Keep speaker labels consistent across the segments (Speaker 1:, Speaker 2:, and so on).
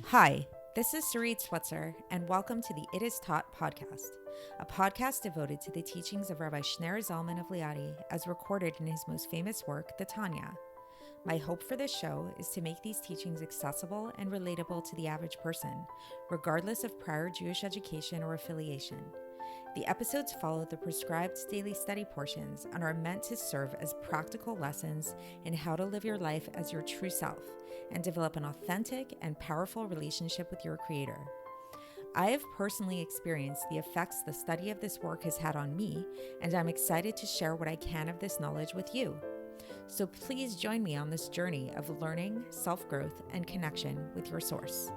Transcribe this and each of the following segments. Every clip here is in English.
Speaker 1: Hi, this is Sarit Switzer, and welcome to the It Is Taught podcast, a podcast devoted to the teachings of Rabbi Shneur Zalman of Liadi as recorded in his most famous work, the Tanya. My hope for this show is to make these teachings accessible and relatable to the average person, regardless of prior Jewish education or affiliation. The episodes follow the prescribed daily study portions and are meant to serve as practical lessons in how to live your life as your true self and develop an authentic and powerful relationship with your Creator. I have personally experienced the effects the study of this work has had on me, and I'm excited to share what I can of this knowledge with you. So please join me on this journey of learning, self-growth, and connection with your source.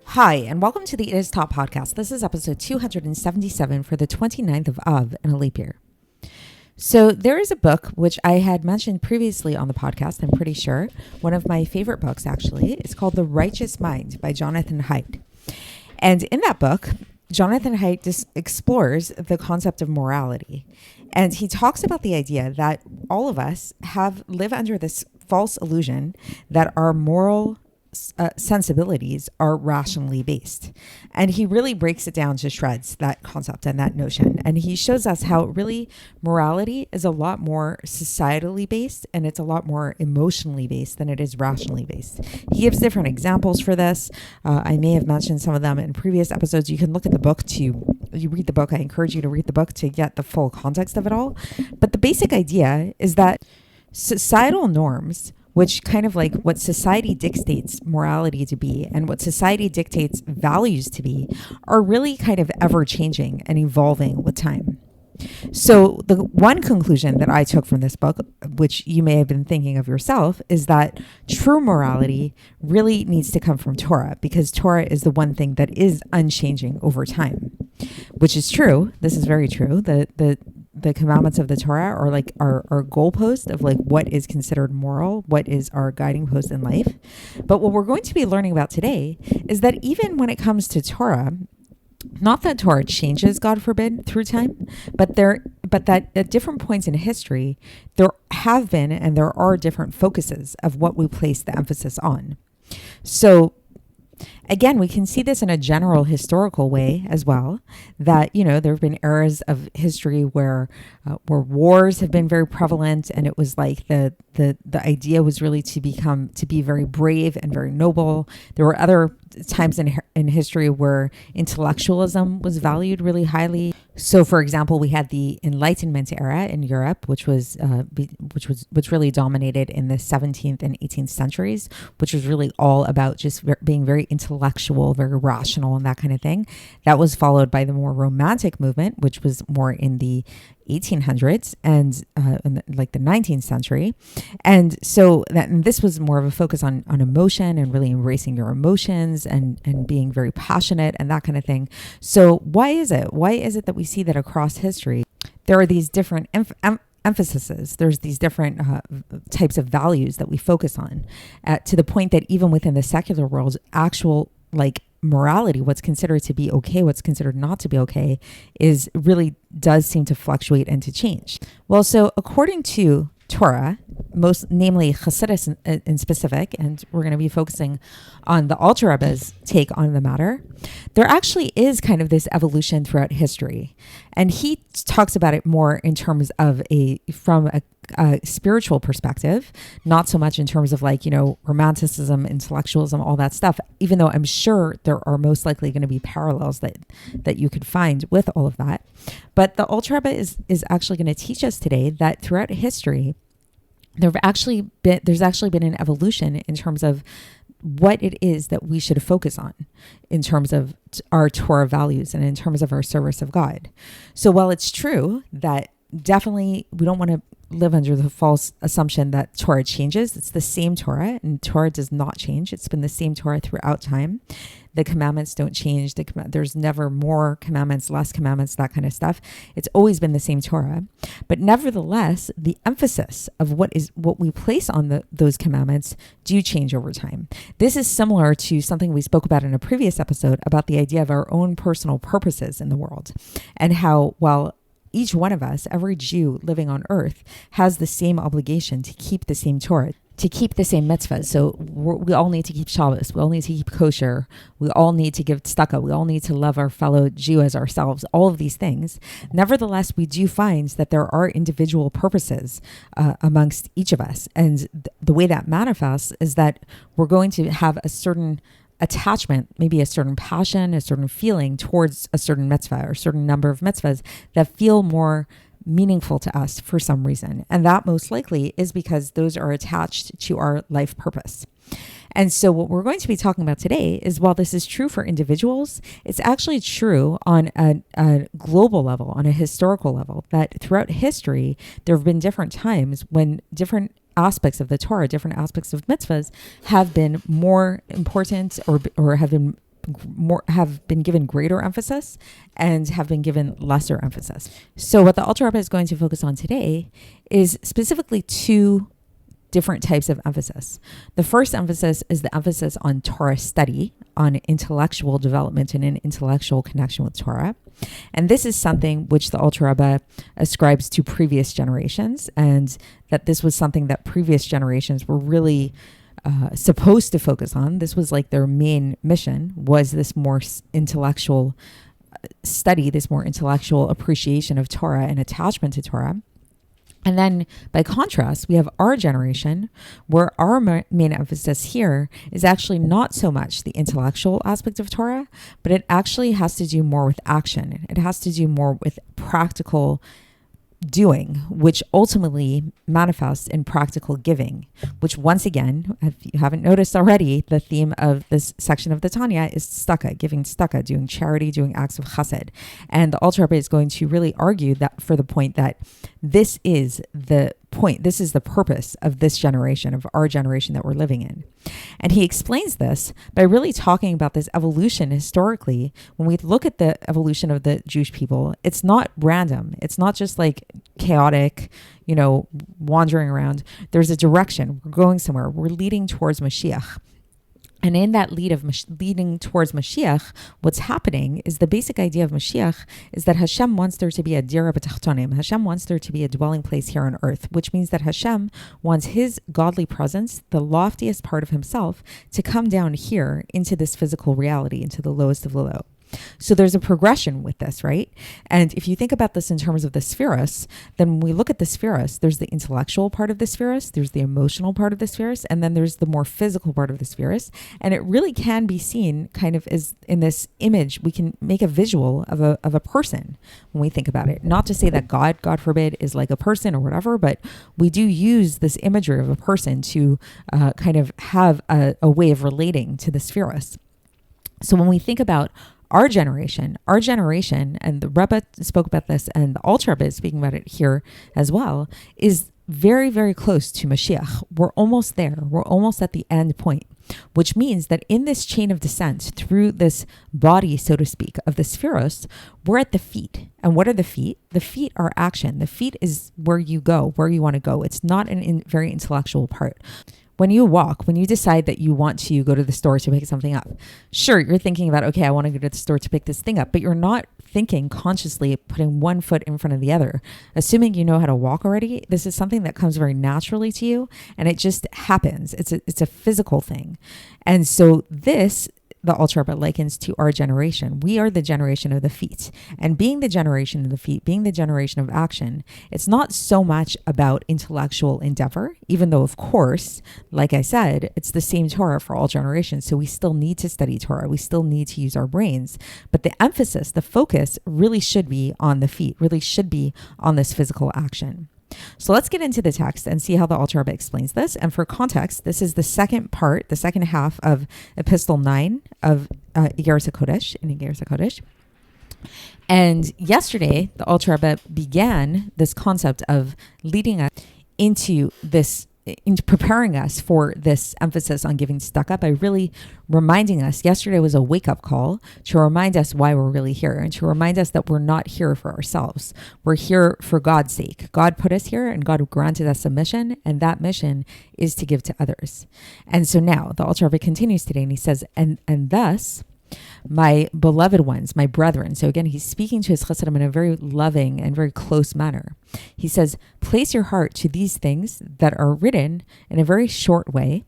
Speaker 1: Hi, and welcome to the It Is Taught podcast. This is episode 277 for the 29th of Av in a leap year. So there is a book which I had mentioned previously on the podcast, I'm pretty sure. One of my favorite books, actually. It's called The Righteous Mind by Jonathan Haidt. And in that book, Jonathan Haidt just explores the concept of morality. And he talks about the idea that all of us live under this false illusion that our moral sensibilities are rationally based. And he really breaks it down to shreds, that concept and that notion. And he shows us how really morality is a lot more societally based and it's a lot more emotionally based than it is rationally based. He gives different examples for this. I may have mentioned some of them in previous episodes. You can look at the book you read the book. I encourage you to read the book to get the full context of it all. But the basic idea is that societal norms, which kind of like what society dictates morality to be and what society dictates values to be, are really kind of ever changing and evolving with time. So the one conclusion that I took from this book, which you may have been thinking of yourself, is that true morality really needs to come from Torah, because Torah is the one thing that is unchanging over time, which is true. This is very true. The commandments of the Torah are like our goalpost of like what is considered moral, what is our guiding post in life. But what we're going to be learning about today is that even when it comes to Torah, not that Torah changes, God forbid, through time, but that at different points in history, there have been and there are different focuses of what we place the emphasis on. So again, we can see this in a general historical way as well, that, there have been eras of history where wars have been very prevalent, and it was like the idea was really to be very brave and very noble. There were other times in history where intellectualism was valued really highly. So, for example, we had the Enlightenment era in Europe, which really dominated in the 17th and 18th centuries, which was really all about just being very intellectual, very rational, and that kind of thing. That was followed by the more romantic movement, which was more in the 1800s and in the 19th century. And so this was more of a focus on emotion and really embracing your emotions and being very passionate and that kind of thing. So why is it that we see that across history, there are these different emphases, there's these different types of values that we focus on, to the point that even within the secular world, actual morality, what's considered to be okay, what's considered not to be okay, is really does seem to fluctuate and to change. Well, so according to Torah, most namely Hasidus in specific, and we're going to be focusing on the Alter Rebbe's take on the matter, there actually is kind of this evolution throughout history. And he talks about it more in terms of from a spiritual perspective, not so much in terms of romanticism, intellectualism, all that stuff, even though I'm sure there are most likely going to be parallels that you could find with all of that. But the Alter Rebbe is actually going to teach us today that throughout history, there's actually been an evolution in terms of what it is that we should focus on in terms of our Torah values and in terms of our service of God. So while it's true that definitely we don't want to live under the false assumption that Torah changes, it's the same Torah, and Torah does not change. It's been the same Torah throughout time. The commandments don't change. There's never more commandments, less commandments, that kind of stuff. It's always been the same Torah. But nevertheless, the emphasis of what we place on those commandments do change over time. This is similar to something we spoke about in a previous episode about the idea of our own personal purposes in the world, and how, while each one of us, every Jew living on earth, has the same obligation to keep the same Torah, to keep the same mitzvahs. So we all need to keep Shabbos. We all need to keep kosher. We all need to give tzedaka. We all need to love our fellow Jew as ourselves, all of these things. Nevertheless, we do find that there are individual purposes amongst each of us. And the way that manifests is that we're going to have a certain attachment, maybe a certain passion, a certain feeling towards a certain mitzvah or a certain number of mitzvahs that feel more meaningful to us for some reason. And that most likely is because those are attached to our life purpose. And so what we're going to be talking about today is, while this is true for individuals, it's actually true on a global level, on a historical level, that throughout history, there have been different times when different aspects of the Torah, different aspects of mitzvahs have been more important or have been given greater emphasis and have been given lesser emphasis. So what the Alter Rebbe is going to focus on today is specifically two different types of emphasis. The first emphasis is the emphasis on Torah study, on intellectual development and an intellectual connection with Torah. And this is something which the Alter Rebbe ascribes to previous generations, and that this was something that previous generations were really supposed to focus on. This was like their main mission, was this more intellectual study, this more intellectual appreciation of Torah and attachment to Torah. And then by contrast, we have our generation, where our main emphasis here is actually not so much the intellectual aspect of Torah, but it actually has to do more with action. It has to do more with practical doing, which ultimately manifests in practical giving, which once again, if you haven't noticed already, the theme of this section of the Tanya is tzedaka, giving tzedaka, doing charity, doing acts of chesed. And the Alter Rebbe is going to really argue that for the point that this is the point, this is the purpose of this generation, of our generation that we're living in. And he explains this by really talking about this evolution historically. When we look at the evolution of the Jewish people, it's not random. It's not just like chaotic, wandering around. There's a direction. We're going somewhere. We're leading towards Moshiach. And in that leading towards Mashiach, what's happening is the basic idea of Mashiach is that Hashem wants there to be a dira b'tachtonim. Hashem wants there to be a dwelling place here on earth, which means that Hashem wants his godly presence, the loftiest part of himself, to come down here into this physical reality, into the lowest of the low. So there's a progression with this, right? And if you think about this in terms of the spheros, then when we look at the spheros, there's the intellectual part of the spheros, there's the emotional part of the spheros, and then there's the more physical part of the spheros. And it really can be seen kind of as in this image. We can make a visual of a person when we think about it. Not to say that God forbid, is like a person or whatever, but we do use this imagery of a person to kind of have a way of relating to the spheros. So when we think about our generation, and the Rebbe spoke about this, and the Alter Rebbe is speaking about it here as well, is very, very close to Mashiach. We're almost there. We're almost at the end point, which means that in this chain of descent, through this body, so to speak, of the spheros, we're at the feet. And what are the feet? The feet are action. The feet is where you go, where you want to go. It's not a very intellectual part. When you walk, when you decide that you want to go to the store to pick something up, sure, you're thinking about, okay, I want to go to the store to pick this thing up, but you're not thinking consciously, putting one foot in front of the other. Assuming you know how to walk already, this is something that comes very naturally to you, and it just happens. It's a physical thing. And so this, the Alter Rebbe likens to our generation. We are the generation of the feet. And being the generation of the feet, being the generation of action, it's not so much about intellectual endeavor, even though, of course, like I said, it's the same Torah for all generations. So we still need to study Torah. We still need to use our brains. But the emphasis, the focus really should be on the feet, really should be on this physical action. So let's get into the text and see how the Alter Rebbe explains this. And for context, this is the second part, the second half of Epistle 9 of Iggeres HaKodesh, in Iggeres HaKodesh. And yesterday, the Alter Rebbe began this concept of leading us into preparing us for this emphasis on giving tzedaka by really reminding us. Yesterday was a wake-up call to remind us why we're really here, and to remind us that we're not here for ourselves. We're here for God's sake. God put us here, and God granted us a mission, and that mission is to give to others. And so now the Alter Rebbe continues today, and he says, and thus my beloved ones, my brethren. So again, he's speaking to his chassidim in a very loving and very close manner. He says, place your heart to these things that are written in a very short way.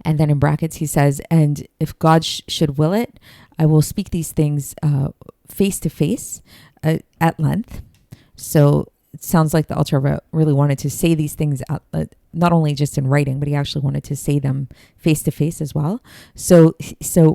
Speaker 1: And then in brackets, he says, and if God should will it, I will speak these things face to face at length. So it sounds like the Alter Rebbe really wanted to say these things not only just in writing, but he actually wanted to say them face to face as well. So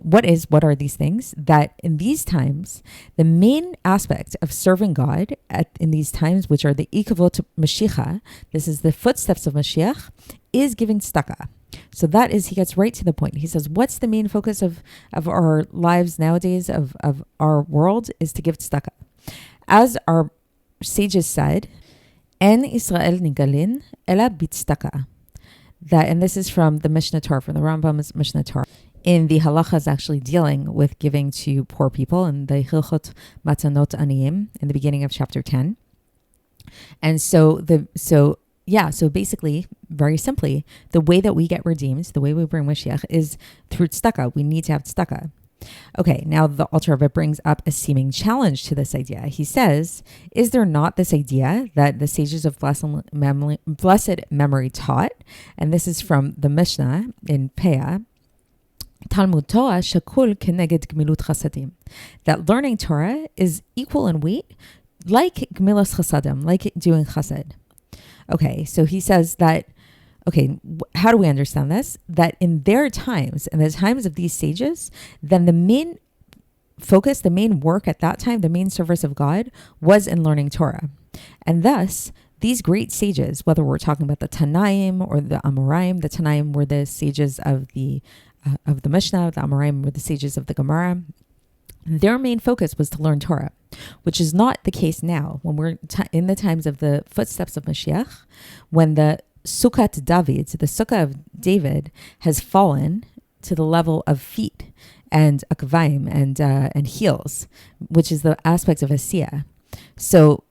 Speaker 1: what are these things? That in these times, the main aspect of serving God in these times, which are the Ikavot Mashiach, this is the footsteps of Mashiach, is giving tzedaka. So that is, he gets right to the point. He says, what's the main focus of our lives nowadays, of our world, is to give tzedaka. As our sages said, En Israel nigalin ela b'tzedaka. That, and this is from the Mishnah Torah, from the Rambam's Mishnah Torah. In the halachas actually dealing with giving to poor people, in the Hilchot Matanot Aniyim, in the beginning of chapter 10. And so basically, very simply, the way that we get redeemed, the way we bring Moshiach, is through tzedaka. We need to have tzedaka. Okay, now the Alter Rebbe brings up a seeming challenge to this idea. He says, is there not this idea that the sages of blessed memory taught? And this is from the Mishnah in Peah, Talmud Torah shakul keneged gmilut chasadim. That learning Torah is equal in weight, like gmilas chasadim, like doing chasad. Okay, so he says that, how do we understand this? That in their times, in the times of these sages, then the main focus, the main work at that time, the main service of God was in learning Torah. And thus, these great sages, whether we're talking about the Tanaim or the Amoraim, the Tanaim were the sages of the Mishnah, the Amoraim were the sages of the Gemara, their main focus was to learn Torah, which is not the case now. When we're in the times of the footsteps of Mashiach, when the Sukkot David, the Sukkah of David, has fallen to the level of feet and akvaim and heels, which is the aspect of Asiyah. So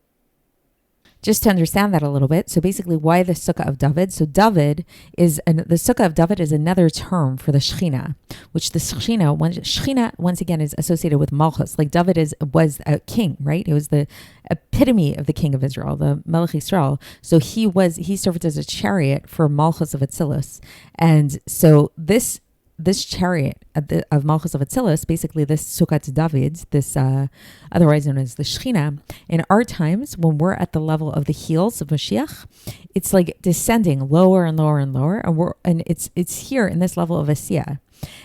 Speaker 1: just to understand that a little bit, so basically why the Sukkah of David? So the Sukkah of David is another term for the Shechina, which the Shechina once again is associated with Malchus. Like David was a king, right? It was the epitome of the king of Israel, the Melech Yisrael. So he served as a chariot for Malchus of Atzilus. And so this chariot of Malchus of Atzilus, basically this Sukkot David, this otherwise known as the Shechina, in our times, when we're at the level of the heels of Mashiach, it's like descending lower and lower and lower, and it's here in this level of Asiyah.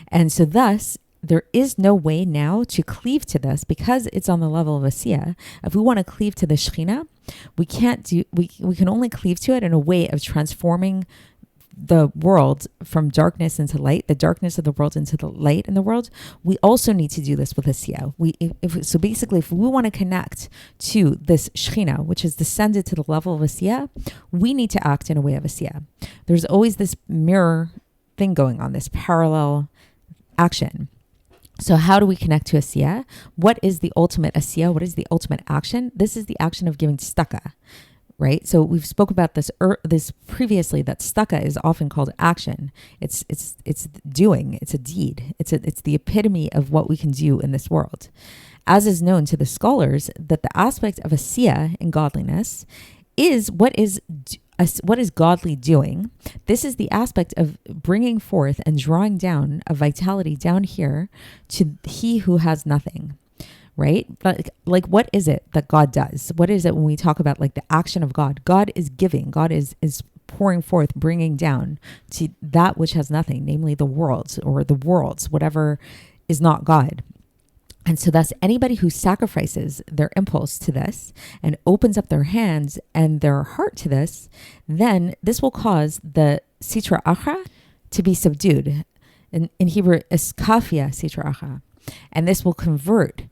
Speaker 1: And so thus, there is no way now to cleave to this because it's on the level of Asiyah. If we want to cleave to the Shechina, we can only cleave to it in a way of transforming the world from darkness into light, the darkness of the world into the light in the world. We also need to do this with Asiyah. So basically, if we want to connect to this Shechina, which has descended to the level of Asiyah, we need to act in a way of Asiyah. There's always this mirror thing going on, this parallel action. So how do we connect to Asiyah? What is the ultimate Asiyah? What is the ultimate action? This is the action of giving tzedaka. Right? So we've spoke about this previously, that tzedaka is often called action. It's doing, it's a deed. It's the epitome of what we can do in this world. As is known to the scholars, that the aspect of asiyah in godliness is what is godly doing. This is the aspect of bringing forth and drawing down a vitality down here to he who has nothing. Right? Like what is it that God does? What is it when we talk about like the action of God? God is giving. God is pouring forth, bringing down to that which has nothing, namely the worlds, whatever is not God. And so thus anybody who sacrifices their impulse to this and opens up their hands and their heart to this, then this will cause the sitra achra to be subdued. In Hebrew, eskafia sitra achra. And this will convert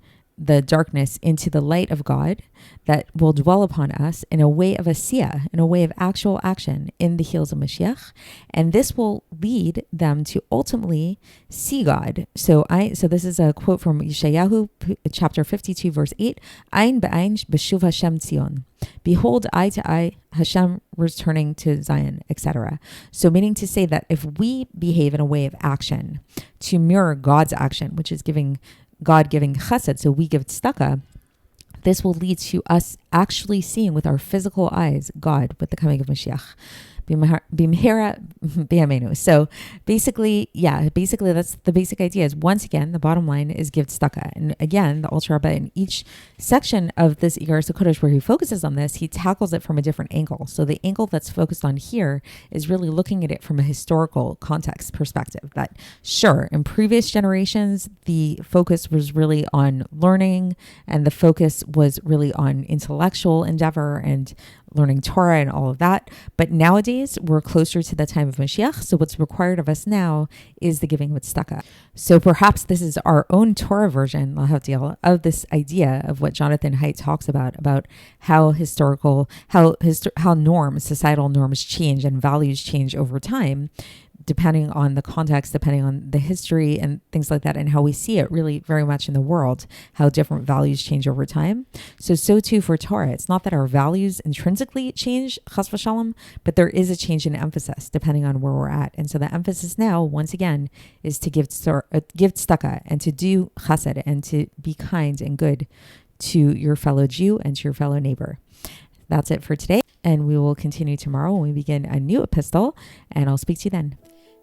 Speaker 1: the darkness into the light of God that will dwell upon us in a way of asiyah, in a way of actual action in the heels of Moshiach. And this will lead them to ultimately see God. So this is a quote from Yeshayahu, chapter 52, verse 8, Ein be'ein b'shuv Hashem Tzion. Behold, eye to eye, Hashem returning to Zion, etc. So meaning to say that if we behave in a way of action to mirror God's action, which is God giving chesed, so we give tzedaka, this will lead to us actually seeing with our physical eyes God with the coming of Moshiach. Bimhera b'yameinu. So basically that's the basic idea. Is once again, the bottom line is give tzedaka. And again, the Alter Rebbe in each section of this Iggeres HaKodesh where he focuses on this, he tackles it from a different angle. So the angle that's focused on here is really looking at it from a historical context perspective. That sure, in previous generations, the focus was really on learning, and the focus was really on intellectual endeavor and learning Torah and all of that. But nowadays, we're closer to the time of Moshiach. So what's required of us now is the giving of tzedaka. So perhaps this is our own Torah version, lahavdil, of this idea of what Jonathan Haidt talks about how societal norms change and values change over time, depending on the context, depending on the history and things like that, and how we see it really very much in the world, how different values change over time. So too for Torah. It's not that our values intrinsically change, chas v'shalom, but there is a change in emphasis depending on where we're at. And so the emphasis now, once again, is to give tzedaka and to do chesed and to be kind and good to your fellow Jew and to your fellow neighbor. That's it for today. And we will continue tomorrow when we begin a new epistle, and I'll speak to you then.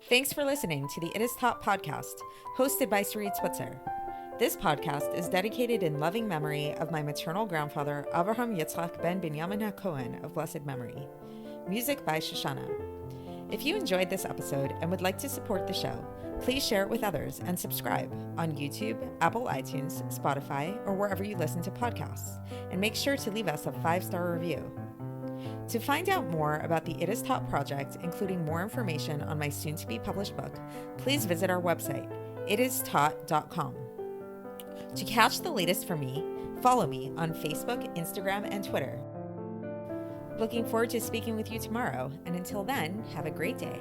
Speaker 1: Thanks for listening to the It Is Taught podcast, hosted by Sarit Switzer. This podcast is dedicated in loving memory of my maternal grandfather, Avraham Yitzchak ben Binyamin HaKohen of blessed memory. Music by Shoshana. If you enjoyed this episode and would like to support the show, please share it with others and subscribe on YouTube, Apple iTunes, Spotify, or wherever you listen to podcasts. And make sure to leave us a 5-star review. To find out more about the It Is Taught project, including more information on my soon-to-be published book, please visit our website, itistaught.com. To catch the latest from me, follow me on Facebook, Instagram, and Twitter. Looking forward to speaking with you tomorrow, and until then, have a great day.